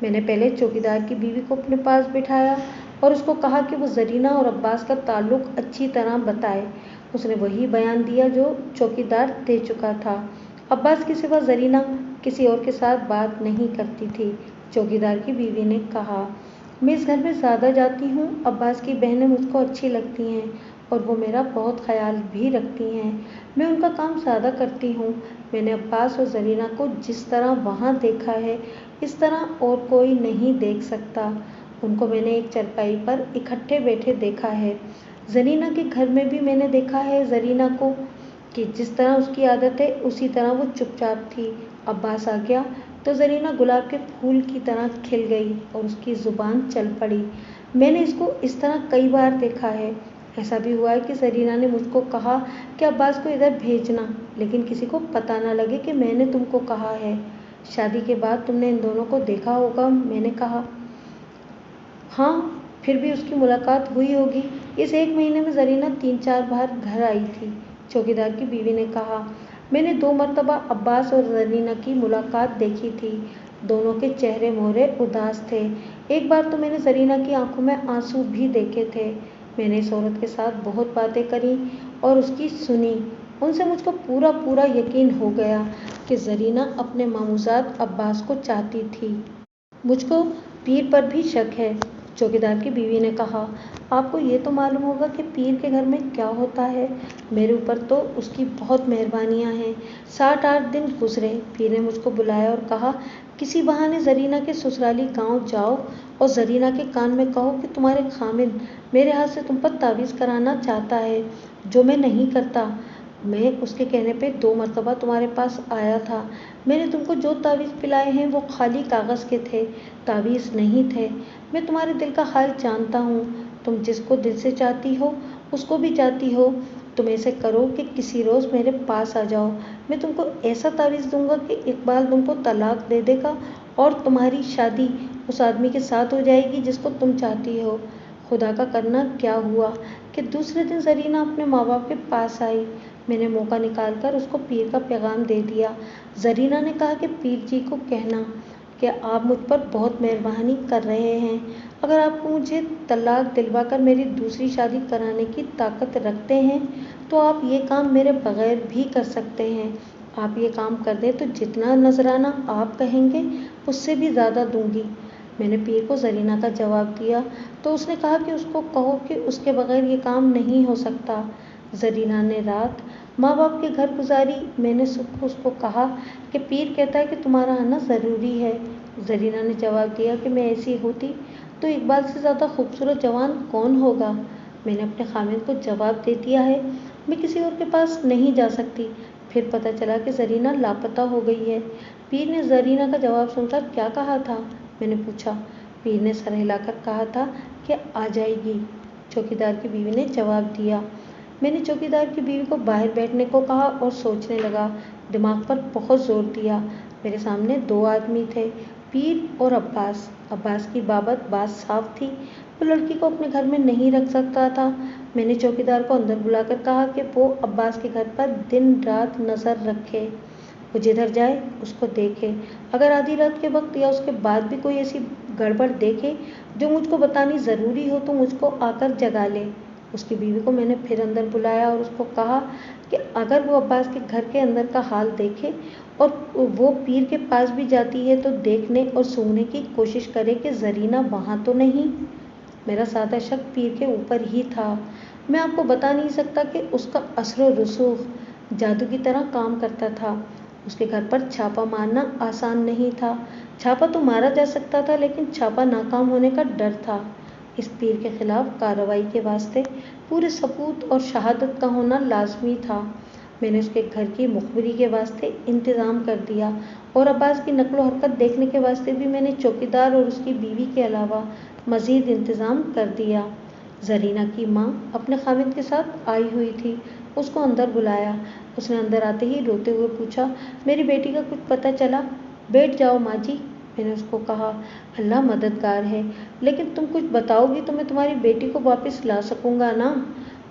میں نے پہلے چوکیدار کی بیوی کو اپنے پاس بٹھایا اور اس کو کہا کہ وہ زرینہ اور عباس کا تعلق اچھی طرح بتائے۔ اس نے وہی بیان دیا جو چوکیدار دے چکا تھا۔ عباس کے سوا زرینہ کسی اور کے ساتھ بات نہیں کرتی تھی۔ چوکیدار کی بیوی نے کہا، میں اس گھر میں زیادہ جاتی ہوں، عباس کی بہنیں مجھ کو اچھی لگتی ہیں اور وہ میرا بہت خیال بھی رکھتی ہیں۔ میں ان کا کام زیادہ کرتی ہوں۔ میں نے عباس اور زرینہ کو جس طرح وہاں دیکھا ہے اس طرح اور کوئی نہیں دیکھ سکتا۔ ان کو میں نے ایک چارپائی پر اکٹھے بیٹھے دیکھا ہے۔ زرینہ کے گھر میں بھی میں نے دیکھا ہے زرینہ کو کہ جس طرح اس کی عادت ہے اسی طرح وہ چپ چاپ تھی۔ عباس آ گیا تو زرینہ گلاب کے پھول کی طرح کھل گئی اور اس کی زبان چل پڑی۔ میں نے اس کو اس طرح کئی بار دیکھا ہے۔ ایسا بھی ہوا ہے کہ زرینہ نے مجھ کو کہا کہ عباس کو ادھر بھیجنا، لیکن کسی کو پتہ نہ لگے کہ میں نے تم کو کہا ہے۔ شادی کے بعد تم نے ان دونوں کو دیکھا ہوگا، میں نے کہا۔ ہاں، پھر بھی اس کی ملاقات ہوئی ہوگی۔ اس ایک مہینے میں زرینہ 3-4 بار گھر آئی تھی، چوکیدار کی بیوی نے کہا۔ میں نے 2 مرتبہ عباس اور زرینہ کی ملاقات دیکھی تھی۔ دونوں کے چہرے مہرے اداس تھے۔ ایک بار تو میں نے زرینہ کی آنکھوں میں آنسو بھی دیکھے تھے۔ میں نے اس عورت کے ساتھ بہت باتیں کریں اور اس کی سنی۔ ان سے مجھ کو پورا یقین ہو گیا کہ زرینہ اپنے ماموزاد عباس کو چاہتی تھی۔ مجھ کو پیر پر بھی شک ہے، چوکیدار کی بیوی نے کہا۔ آپ کو یہ تو معلوم ہوگا کہ پیر کے گھر میں کیا ہوتا ہے۔ میرے اوپر تو اس کی بہت مہربانیاں ہیں۔ 7-8 دن گزرے، پیر نے مجھ کو بلایا اور کہا، کسی بہانے زرینہ کے سسرالی گاؤں جاؤ اور زرینہ کے کان میں کہو کہ تمہارے خامند میرے ہاتھ سے تم پر تعویذ کرانا چاہتا ہے، جو میں نہیں کرتا۔ میں اس کے کہنے پہ 2 مرتبہ تمہارے پاس آیا تھا۔ میں نے تم کو جو تعویذ پلائے ہیں وہ خالی کاغذ کے تھے، تعویذ نہیں تھے۔ میں تمہارے دل کا حال جانتا ہوں، تم جس کو دل سے چاہتی ہو اس کو بھی چاہتی ہو۔ تم ایسے کرو کہ کسی روز میرے پاس آ جاؤ، میں تم کو ایسا تعویذ دوں گا کہ اقبال تم کو طلاق دے دے گا اور تمہاری شادی اس آدمی کے ساتھ ہو جائے گی جس کو تم چاہتی ہو۔ خدا کا کرنا کیا ہوا کہ دوسرے دن زرینہ اپنے ماں باپ کے پاس آئی۔ میں نے موقع نکال کر اس کو پیر کا پیغام دے دیا۔ زرینہ نے کہا کہ پیر جی کو کہنا کہ آپ مجھ پر بہت مہربانی کر رہے ہیں۔ اگر آپ کو مجھے طلاق دلوا کر میری دوسری شادی کرانے کی طاقت رکھتے ہیں تو آپ یہ کام میرے بغیر بھی کر سکتے ہیں۔ آپ یہ کام کر دیں تو جتنا نذرانہ آپ کہیں گے اس سے بھی زیادہ دوں گی۔ میں نے پیر کو زرینہ کا جواب دیا تو اس نے کہا کہ اس کو کہو کہ اس کے بغیر یہ کام نہیں ہو سکتا۔ زرینہ نے رات ماں باپ کے گھر گزاری۔ میں نے صبح اس کو کہا کہ پیر کہتا ہے کہ تمہارا آنا ضروری ہے۔ زرینہ نے جواب دیا کہ میں ایسی ہوتی تو اقبال سے زیادہ خوبصورت جوان کون ہوگا۔ میں نے اپنے خامند کو جواب دے دیا ہے، میں کسی اور کے پاس نہیں جا سکتی۔ پھر پتہ چلا کہ زرینہ لاپتہ ہو گئی ہے۔ پیر نے زرینہ کا جواب سن کر کیا کہا تھا، میں نے پوچھا۔ پیر نے سر ہلا کر کہا تھا کہ آ جائے گی، چوکیدار کی بیوی نے جواب دیا۔ میں نے چوکیدار کی بیوی کو باہر بیٹھنے کو کہا اور سوچنے لگا، دماغ پر بہت زور دیا۔ میرے سامنے 2 آدمی تھے، پیر اور عباس۔ عباس کی بابت بات صاف تھی، وہ لڑکی کو اپنے گھر میں نہیں رکھ سکتا تھا۔ میں نے چوکیدار کو اندر بلا کر کہا کہ وہ عباس کے گھر پر دن رات نظر رکھے، وہ جدھر جائے اس کو دیکھے۔ اگر آدھی رات کے وقت یا اس کے بعد بھی کوئی ایسی گڑبڑ دیکھے جو مجھ کو بتانی ضروری ہو تو مجھ کو آ کر جگا لے۔ اس کی بیوی کو میں نے پھر اندر بلایا اور اس کو کہا کہ اگر وہ عباس کے گھر کے اندر کا حال دیکھے اور وہ پیر کے پاس بھی جاتی ہے تو دیکھنے اور سونگنے کی کوشش کرے کہ زرینہ وہاں تو نہیں۔ میرا سادہ شک پیر کے اوپر ہی تھا۔ میں آپ کو بتا نہیں سکتا کہ اس کا اثر و رسوخ جادو کی طرح کام کرتا تھا۔ اس کے گھر پر چھاپا مارنا آسان نہیں تھا۔ چھاپا تو مارا جا سکتا تھا لیکن چھاپا ناکام ہونے کا ڈر تھا۔ اس پیر کے خلاف کارروائی کے واسطے پورے ثبوت اور شہادت کا ہونا لازمی تھا۔ میں نے اس کے گھر کی مخبری کے واسطے انتظام کر دیا اور عباس کی نقل و حرکت دیکھنے کے واسطے بھی میں نے چوکیدار اور اس کی بیوی کے علاوہ مزید انتظام کر دیا۔ زرینہ کی ماں اپنے خامند کے ساتھ آئی ہوئی تھی، اس کو اندر بلایا۔ اس نے اندر آتے ہی روتے ہوئے پوچھا، میری بیٹی کا کچھ پتہ چلا؟ بیٹھ جاؤ ماں جی، میں نے اس کو کہا، اللہ مددگار ہے، لیکن تم کچھ بتاؤ گی تو میں تمہاری بیٹی کو واپس لا سکوں گا نا؟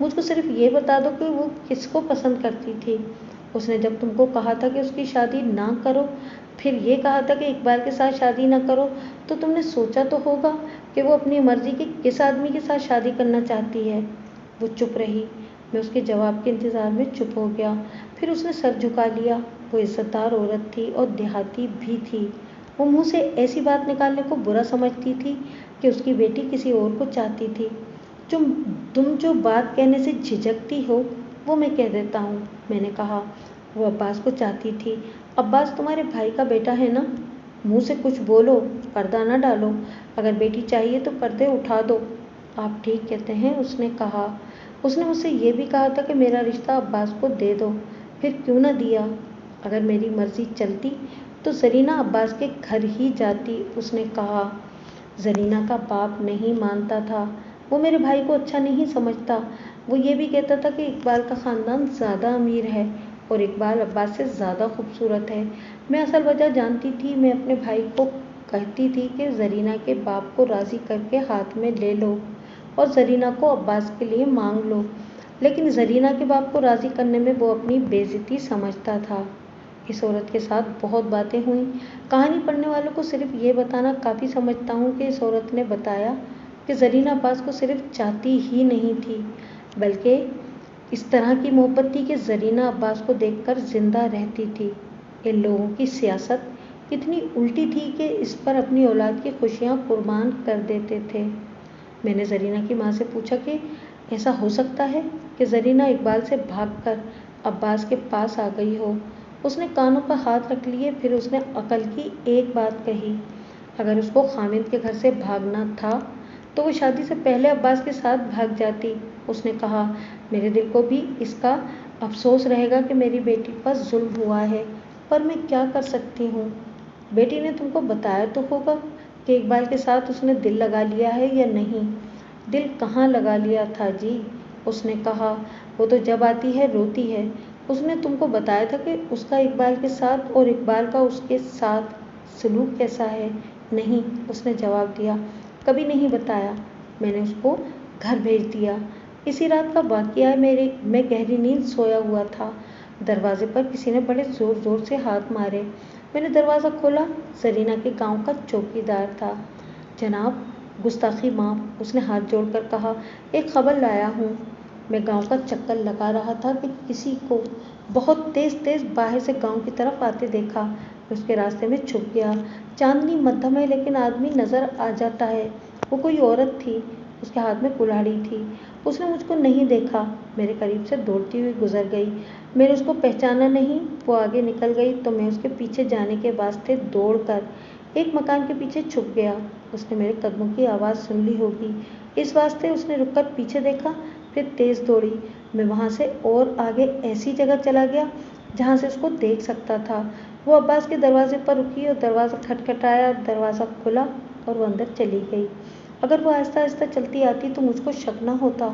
مجھ کو صرف یہ بتا دو کہ وہ کس کو پسند کرتی تھی۔ اس نے جب تم کو کہا تھا کہ اس کی شادی نہ کرو پھر یہ کہا تھا کہ اقبال کے ساتھ شادی نہ کرو، تو تم نے سوچا تو ہوگا کہ وہ اپنی مرضی کے کس آدمی کے ساتھ شادی کرنا چاہتی ہے۔ وہ چپ رہی۔ میں اس کے جواب کے انتظار میں چپ ہو گیا۔ پھر اس نے سر جھکا لیا۔ وہ عزت دار عورت تھی اور دیہاتی بھی تھی۔ وہ منہ سے ایسی بات نکالنے کو برا سمجھتی تھی کہ اس کی بیٹی کسی اور کو چاہتی تھی۔ تم جو بات کہنے سے جھجکتی ہو وہ میں کہہ دیتا ہوں، میں نے کہا۔ وہ عباس کو چاہتی تھی۔ عباس تمہارے بھائی کا بیٹا ہے نا؟ منہ سے کچھ بولو، پردہ نہ ڈالو۔ اگر بیٹی چاہیے تو پردے اٹھا دو۔ آپ ٹھیک کہتے ہیں، اس نے کہا۔ اس نے مجھ سے یہ بھی کہا تھا کہ میرا رشتہ عباس کو دے دو۔ پھر کیوں نہ دیا؟ اگر میری مرضی چلتی تو زرینہ عباس کے گھر ہی جاتی، اس نے کہا۔ زرینہ کا باپ نہیں مانتا تھا۔ وہ میرے بھائی کو اچھا نہیں سمجھتا۔ وہ یہ بھی کہتا تھا کہ اقبال کا خاندان زیادہ امیر ہے اور اقبال عباس سے زیادہ خوبصورت ہے۔ میں اصل وجہ جانتی تھی۔ میں اپنے بھائی کو کہتی تھی کہ زرینہ کے باپ کو راضی کر کے ہاتھ میں لے لو اور زرینہ کو عباس کے لیے مانگ لو، لیکن زرینہ کے باپ کو راضی کرنے میں وہ اپنی بے عزتی سمجھتا تھا۔ اس عورت کے ساتھ بہت باتیں ہوئیں۔ کہانی پڑھنے والوں کو صرف یہ بتانا کافی سمجھتا ہوں کہ اس عورت نے بتایا کہ زرینہ عباس کو صرف چاہتی ہی نہیں تھی، بلکہ اس طرح کی محبت تھی کہ زرینہ عباس کو دیکھ کر زندہ رہتی تھی۔ ان لوگوں کی سیاست کتنی الٹی تھی کہ اس پر اپنی اولاد کی خوشیاں قربان کر دیتے تھے۔ میں نے زرینہ کی ماں سے پوچھا کہ ایسا ہو سکتا ہے کہ زرینہ اقبال سے بھاگ کر عباس کے پاس آ گئی ہو؟ اس نے کانوں پر ہاتھ رکھ لیے۔ پھر اس نے عقل کی ایک بات کہی۔ اگر اس کو خاوند کے گھر سے بھاگنا تھا تو وہ شادی سے پہلے عباس کے ساتھ بھاگ جاتی۔ اس نے کہا، میرے دل کو بھی اس کا افسوس رہے گا کہ میری بیٹی پر ظلم ہوا ہے، پر میں کیا کر سکتی ہوں؟ بیٹی نے تم کو بتایا تو ہوگا کہ اقبال کے ساتھ اس نے دل لگا لیا ہے یا نہیں؟ دل کہاں لگا لیا تھا جی، اس نے کہا۔ وہ تو جب آتی ہے روتی ہے۔ اس نے تم کو بتایا تھا کہ اس کا اقبال کے ساتھ اور اقبال کا اس کے ساتھ سلوک کیسا ہے؟ نہیں، اس نے جواب دیا، کبھی نہیں بتایا۔ میں نے اس کو گھر بھیج دیا۔ اسی رات کا واقعہ ہے۔ میں گہری نیند سویا ہوا تھا۔ دروازے پر کسی نے بڑے زور زور سے ہاتھ مارے۔ میں نے دروازہ کھولا۔ زرینہ کے گاؤں کا چوکیدار تھا۔ جناب، گستاخی معاف، اس نے ہاتھ جوڑ کر کہا، ایک خبر لایا ہوں۔ میں گاؤں کا چکر لگا رہا تھا کہ کسی کو بہت تیز تیز باہر سے گاؤں کی طرف آتے دیکھا۔ میں اس کے راستے میں چھپ گیا۔ چاندنی مدھم ہے لیکن آدمی نظر آ جاتا ہے۔ وہ کوئی عورت تھی، اس کے ہاتھ میں کلہاڑی تھی۔ اس نے مجھ کو نہیں دیکھا، میرے قریب سے دوڑتی ہوئی گزر گئی۔ میں نے اس کو پہچانا نہیں۔ وہ آگے نکل گئی تو میں اس کے پیچھے جانے کے واسطے دوڑ کر ایک مکان کے پیچھے چھپ گیا۔ اس نے میرے قدموں کی آواز سن لی ہوگی، اس واسطے اس نے رک کر پیچھے دیکھا، پھر تیز دوڑی۔ میں وہاں سے اور آگے ایسی جگہ چلا گیا جہاں سے اس کو دیکھ سکتا تھا۔ وہ عباس کے دروازے پر رکی اور دروازہ کھٹکھٹایا۔ دروازہ کھلا اور وہ اندر چلی گئی۔ اگر وہ آہستہ آہستہ چلتی آتی تو مجھ کو شک نہ ہوتا۔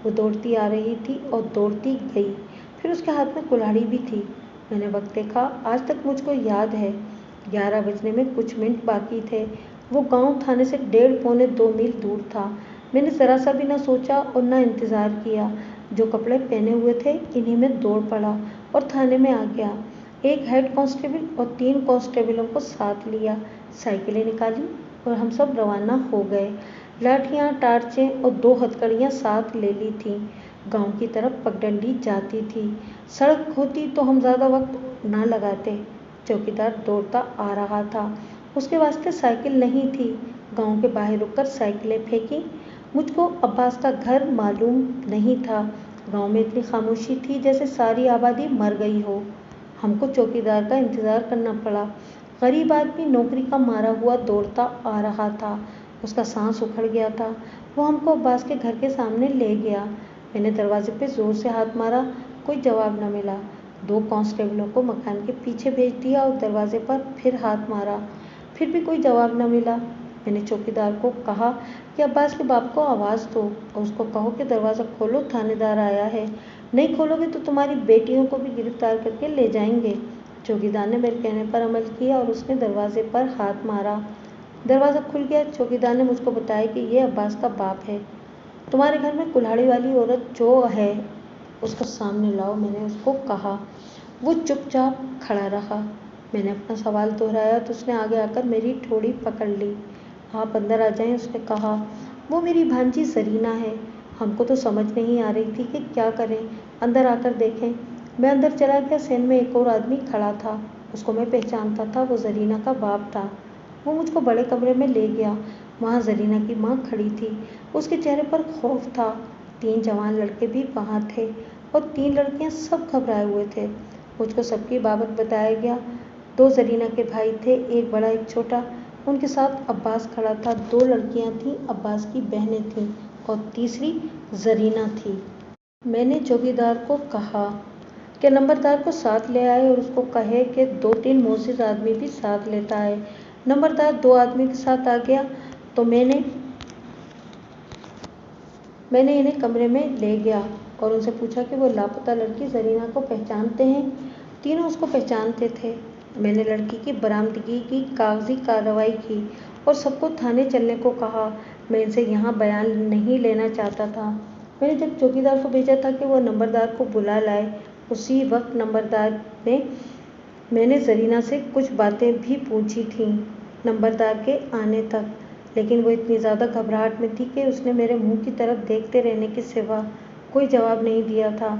وہ دوڑتی آ رہی تھی اور دوڑتی گئی۔ پھر اس کے ہاتھ میں کلہاڑی بھی تھی۔ میں نے وقت دیکھا، آج تک مجھ کو یاد ہے 11 بجنے میں کچھ منٹ باقی تھے۔ وہ گاؤں تھانے سے 1.5 پونے 2 میل دور تھا۔ میں نے ذرا سا بھی نہ سوچا اور نہ انتظار کیا۔ جو کپڑے پہنے ہوئے تھے انہی میں دوڑ پڑا اور تھانے میں آ گیا۔ ایک ہیڈ کانسٹیبل اور 3 کانسٹیبلوں کو ساتھ لیا، سائیکلیں نکالی اور ہم سب روانہ ہو گئے۔ لاٹھیاں، ٹارچیں اور 2 ہتھکڑیاں ساتھ لے لی تھیں۔ گاؤں کی طرف پگڈنڈی جاتی تھی۔ سڑک ہوتی تو ہم زیادہ وقت نہ لگاتے۔ چوکیدار دوڑتا آ رہا تھا۔ اس کے واسطے سائیکل نہیں تھی۔ گاؤں کے باہر رک کر سائیکلیں پھینکی۔ مجھ کو عباس کا گھر معلوم نہیں تھا۔ گاؤں میں اتنی خاموشی تھی جیسے ساری آبادی مر گئی ہو۔ ہم کو چوکیدار کا انتظار کرنا پڑا۔ غریب آدمی نوکری کا مارا ہوا دوڑتا آ رہا تھا۔ اس کا سانس اکھڑ گیا تھا۔ وہ ہم کو عباس کے گھر کے سامنے لے گیا۔ میں نے دروازے پہ زور سے ہاتھ مارا، کوئی جواب نہ ملا۔ 2 کانسٹیبلوں کو مکان کے پیچھے بھیج دیا اور دروازے پر پھر ہاتھ مارا، پھر بھی کوئی جواب نہ ملا۔ میں نے چوکیدار کو کہا کہ عباس کے باپ کو آواز دو اور اس کو کہو کہ دروازہ کھولو، تھانے دار آیا ہے، نہیں کھولو گے تو تمہاری بیٹیوں کو بھی گرفتار کر کے لے جائیں گے۔ چوکیدار نے میرے کہنے پر عمل کیا اور اس نے دروازے پر ہاتھ مارا۔ دروازہ کھل گیا۔ چوکیدار نے مجھ کو بتایا کہ یہ عباس کا باپ ہے۔ تمہارے گھر میں کلہاڑی والی عورت جو ہے اس کو سامنے لاؤ، میں نے اس کو کہا۔ وہ چپ چاپ کھڑا رہا۔ میں نے اپنا سوال دہرایا تو اس نے آگے آ کر میری ٹھوڑی پکڑ لی۔ آپ اندر آ جائیں، اس نے کہا۔ وہ میری بھانجی زرینہ ہے۔ ہم کو تو سمجھ نہیں آ رہی تھی کہ کیا کریں، اندر آ کر دیکھیں۔ میں اندر چلا گیا۔ سین میں ایک اور آدمی کھڑا تھا، اس کو میں پہچانتا تھا، وہ زرینہ کا باپ تھا۔ وہ مجھ کو بڑے کمرے میں لے گیا۔ وہاں زرینہ کی ماں کھڑی تھی، اس کے چہرے پر خوف تھا۔ 3 جوان لڑکے بھی وہاں تھے اور 3 لڑکیاں، سب گھبرائے ہوئے تھے۔ مجھ کو سب کی بابت بتایا گیا۔ 2 زرینہ کے بھائی تھے، ایک بڑا ایک چھوٹا، ان کے ساتھ عباس کھڑا تھا، 2 لڑکیاں تھیں، عباس کی بہنیں تھیں اور تیسری زرینہ تھی۔ میں نے چوکیدار کو کہا کہ نمبردار کو ساتھ لے آئے اور اس کو کہے کہ 2-3 معزز آدمی بھی ساتھ لیتا آئے۔ نمبردار 2 آدمیوں کے ساتھ آ گیا تو میں نے انہیں کمرے میں لے گیا اور ان سے پوچھا کہ وہ لاپتہ لڑکی زرینہ کو پہچانتے ہیں؟ تینوں اس کو پہچانتے تھے۔ میں نے لڑکی کی برآمدگی کی کاغذی کارروائی کی اور سب کو تھانے چلنے کو کہا۔ میں ان سے یہاں بیان نہیں لینا چاہتا تھا۔ میں نے جب چوکیدار کو بھیجا تھا کہ وہ نمبردار کو بلا لائے، اسی وقت نمبردار نے میں نے زرینہ سے کچھ باتیں بھی پوچھی تھیں نمبردار کے آنے تک، لیکن وہ اتنی زیادہ گھبراہٹ میں تھی کہ اس نے میرے منہ کی طرف دیکھتے رہنے کے سوا کوئی جواب نہیں دیا تھا۔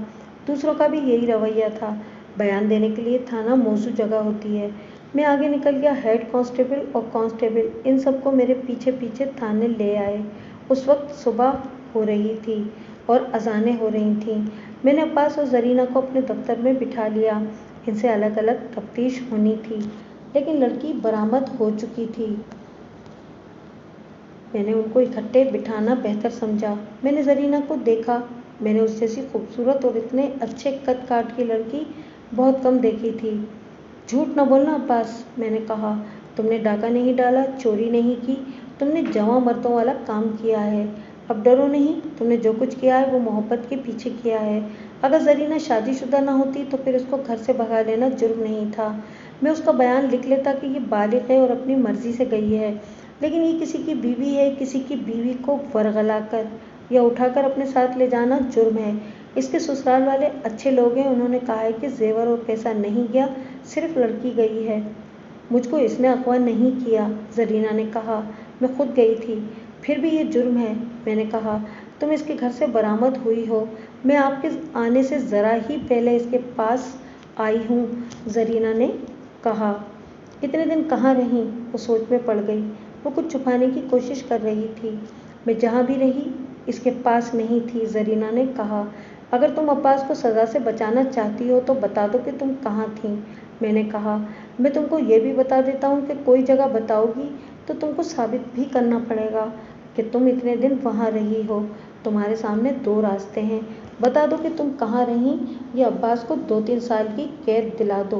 دوسروں کا بھی یہی رویہ تھا۔ بیان دینے کے لیے تھانہ موزوں جگہ ہوتی ہے۔ میں آگے نکل گیا۔ ہیڈ کانسٹیبل اور کانسٹیبل ان سب کو میرے پیچھے پیچھے تھانے لے آئے۔ اس وقت صبح ہو رہی تھی اور اذانیں ہو رہی تھیں۔ میں نے عباس اور زرینہ کو اپنے دفتر میں بٹھا لیا۔ ان سے الگ الگ تفتیش ہونی تھی، لیکن لڑکی برآمد ہو چکی تھی۔ میں نے ان کو اکٹھے بٹھانا بہتر سمجھا۔ میں نے زرینہ کو دیکھا۔ میں نے اس جیسی خوبصورت اور اتنے اچھے قد کاٹ کی لڑکی بہت کم دیکھی تھی۔ جھوٹ نہ بولنا عباس، میں نے کہا۔ تم نے ڈاکہ نہیں ڈالا، چوری نہیں کی، تم نے جواں مردوں والا کام کیا ہے۔ اب ڈرو نہیں۔ تم نے جو کچھ کیا ہے وہ محبت کے پیچھے کیا ہے۔ اگر زرینہ شادی شدہ نہ ہوتی تو پھر اس کو گھر سے بھگا لینا جرم نہیں تھا۔ میں اس کا بیان لکھ لیتا کہ یہ بالغ ہے اور اپنی مرضی سے گئی ہے، لیکن یہ کسی کی بیوی ہے۔ کسی کی بیوی کو ورغلا کر یا اٹھا کر اپنے ساتھ لے جانا جرم ہے۔ اس کے سسرال والے اچھے لوگ ہیں، انہوں نے کہا ہے کہ زیور اور پیسہ نہیں گیا، صرف لڑکی گئی ہے۔ مجھ کو اس نے اغوا نہیں کیا، زرینہ نے کہا، میں خود گئی تھی۔ پھر بھی یہ جرم ہے، میں نے کہا۔ تم اس کے گھر سے برآمد ہوئی ہو، میں آپ کے آنے سے ذرا ہی پہلے اس کے پاس آئی ہوں، زرینہ نے کہا۔ اتنے دن کہاں رہیں؟ وہ سوچ میں پڑ گئی۔ وہ کچھ چھپانے کی کوشش کر رہی تھی۔ میں جہاں بھی رہی اس کے پاس نہیں تھی، زرینہ نے کہا۔ اگر تم عباس کو سزا سے بچانا چاہتی ہو تو بتا دو کہ تم کہاں تھیں، میں نے کہا۔ میں تم کو یہ بھی بتا دیتا ہوں کہ کوئی جگہ بتاؤ گی تو تم کو ثابت بھی کرنا پڑے گا کہ تم اتنے دن وہاں رہی ہو۔ تمہارے سامنے 2 راستے ہیں، بتا دو کہ تم کہاں رہیں یا عباس کو 2-3 سال کی قید دلا دو۔